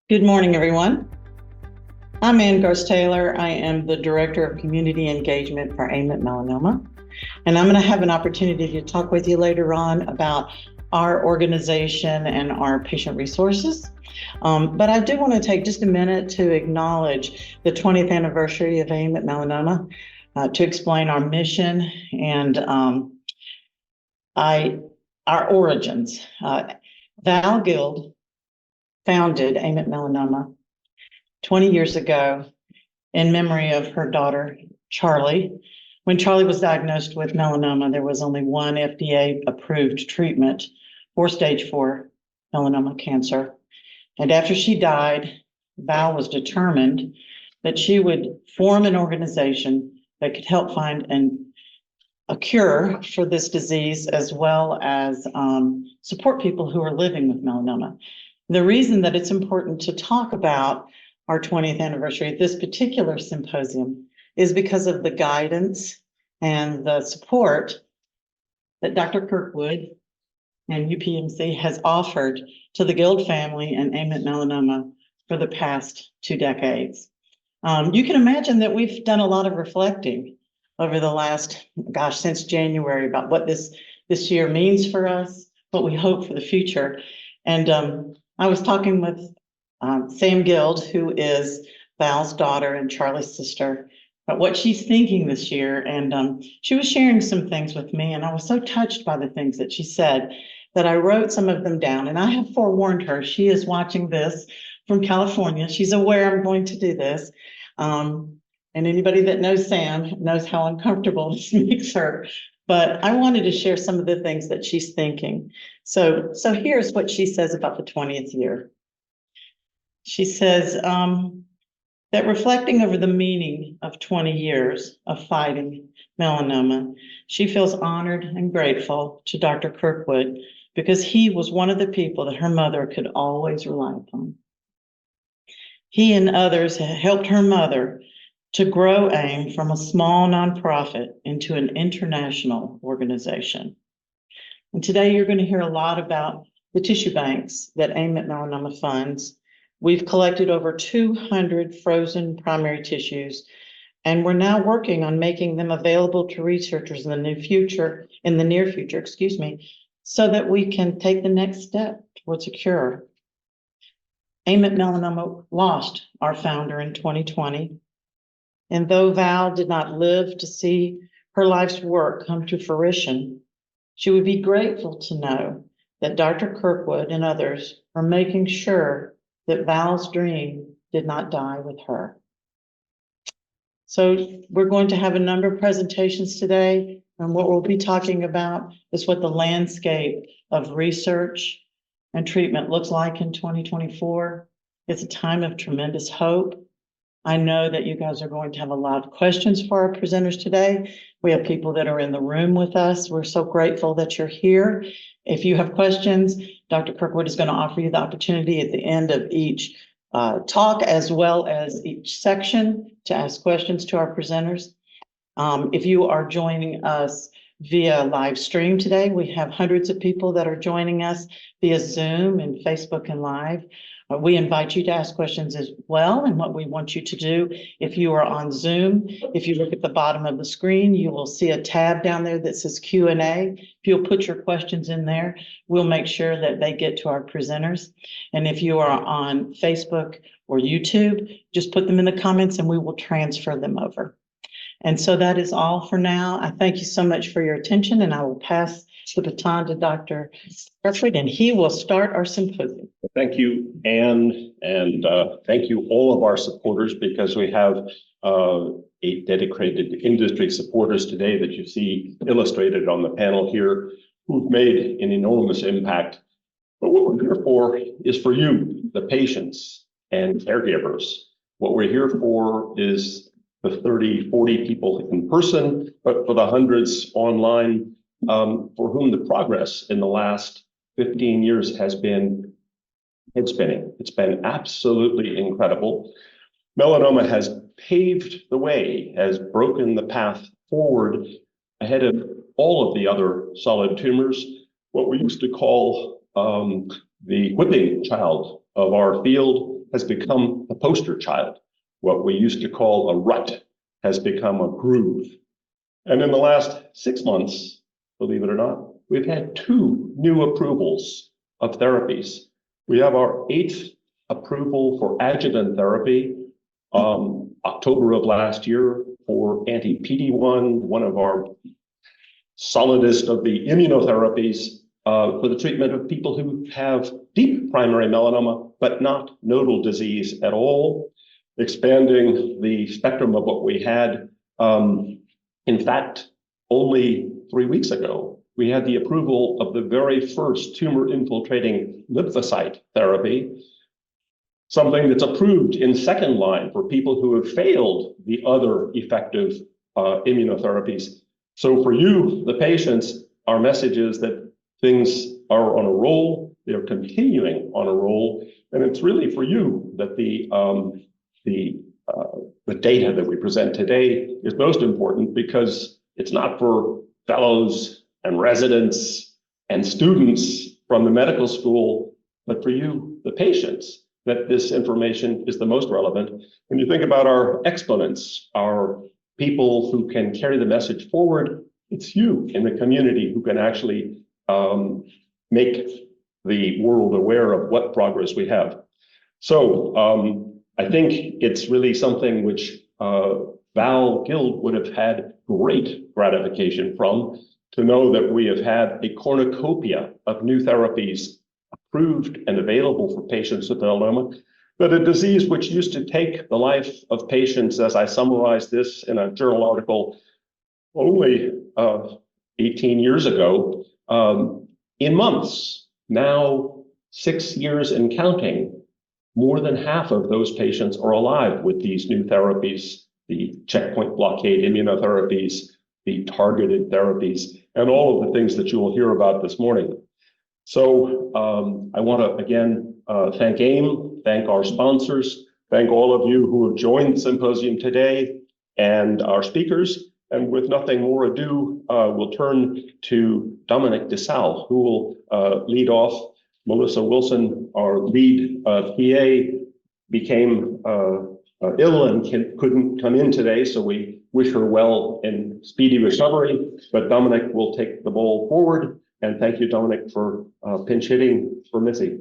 Good morning, everyone. I'm Ann Garst-Taylor. I am the Director of Community Engagement for AIM at Melanoma, and I'm going to have an opportunity to talk with you later on about our organization and our patient resources. But I do want to take just a minute to acknowledge the 20th anniversary of AIM at Melanoma, to explain our mission and our origins. Val Guild founded AIM at Melanoma 20 years ago in memory of her daughter, Charlie. When Charlie was diagnosed with melanoma, there was only one FDA-approved treatment for stage 4 melanoma cancer. And after she died, Val was determined that she would form an organization that could help find a cure for this disease, as well as support people who are living with melanoma. The reason that it's important to talk about our 20th anniversary at this particular symposium is because of the guidance and the support that Dr. Kirkwood and UPMC has offered to the Guild family and AIM at Melanoma for the past 2 decades. You can imagine that we've done a lot of reflecting over the last, since January, about what this year means for us, what we hope for the future. And I was talking with Sam Guild, who is Val's daughter and Charlie's sister, about what she's thinking this year. And she was sharing some things with me, and I was so touched by the things that she said that I wrote some of them down. And I have forewarned her. She is watching this from California. She's aware I'm going to do this. And anybody that knows Sam knows how uncomfortable this makes her. But I wanted to share some of the things that she's thinking. So here's what she says about the 20th year. She says that reflecting over the meaning of 20 years of fighting melanoma, she feels honored and grateful to Dr. Kirkwood because he was one of the people that her mother could always rely upon. He and others helped her mother to grow AIM from a small nonprofit into an international organization. And today you're going to hear a lot about the tissue banks that AIM at Melanoma funds. We've collected over 200 frozen primary tissues, and we're now working on making them available to researchers in the near future, so that we can take the next step towards a cure. AIM at Melanoma lost our founder in 2020. And though Val did not live to see her life's work come to fruition, she would be grateful to know that Dr. Kirkwood and others are making sure that Val's dream did not die with her. So we're going to have a number of presentations today, and what we'll be talking about is what the landscape of research and treatment looks like in 2024. It's a time of tremendous hope. I know that you guys are going to have a lot of questions for our presenters today. We have people that are in the room with us. We're so grateful that you're here. If you have questions, Dr. Kirkwood is going to offer you the opportunity at the end of each talk, as well as each section, to ask questions to our presenters. If you are joining us via live stream today, we have hundreds of people that are joining us via Zoom and Facebook and Live. We invite you to ask questions as well. And what we want you to do, if you are on Zoom, if you look at the bottom of the screen, you will see a tab down there that says Q&A. If you'll put your questions in there, we'll make sure that they get to our presenters. And if you are on Facebook or YouTube, just put them in the comments and we will transfer them over. And so that is all for now. I thank you so much for your attention, and I will pass the baton to Dr. Kirkwood, and he will start our symposium. Thank you, Ann, and thank you all of our supporters, because we have 8 dedicated industry supporters today that you see illustrated on the panel here, who've made an enormous impact. But what we're here for is for you, the patients and caregivers. What we're here for is the 30, 40 people in person, but for the hundreds online, for whom the progress in the last 15 years has been head-spinning. It's been absolutely incredible. Melanoma has paved the way, has broken the path forward ahead of all of the other solid tumors, what we used to call the whipping child of our field. has become a poster child. What we used to call a rut has become a groove. And in the last 6 months, believe it or not, we've had 2 new approvals of therapies. We have our 8th approval for adjuvant therapy, October of last year, for anti-PD-1, one of our solidest of the immunotherapies, for the treatment of people who have deep primary melanoma, but not nodal disease at all, expanding the spectrum of what we had. In fact, only 3 weeks ago, we had the approval of the very first tumor-infiltrating lymphocyte therapy, something that's approved in second line for people who have failed the other effective immunotherapies. So for you, the patients, our message is that things are on a roll, they're continuing on a roll, and it's really for you that the data that we present today is most important, because it's not for fellows and residents and students from the medical school, but for you, the patients, that this information is the most relevant. When you think about our exponents, our people who can carry the message forward, it's you in the community who can actually make the world aware of what progress we have. So I think it's really something which Val Guild would have had great gratification from, to know that we have had a cornucopia of new therapies approved and available for patients with melanoma, but a disease which used to take the life of patients, as I summarized this in a journal article only 18 years ago, in months. Now, 6 years and counting, more than half of those patients are alive with these new therapies, the checkpoint blockade immunotherapies, the targeted therapies, and all of the things that you will hear about this morning. So I want to again thank AIM, thank our sponsors, thank all of you who have joined the symposium today, and our speakers. And with nothing more ado, we'll turn to Dominic DeSalle, who will lead off. Melissa Wilson, our lead PA, became ill and couldn't come in today, so we wish her well in speedy recovery. But Dominic will take the ball forward. And thank you, Dominic, for pinch hitting for Missy.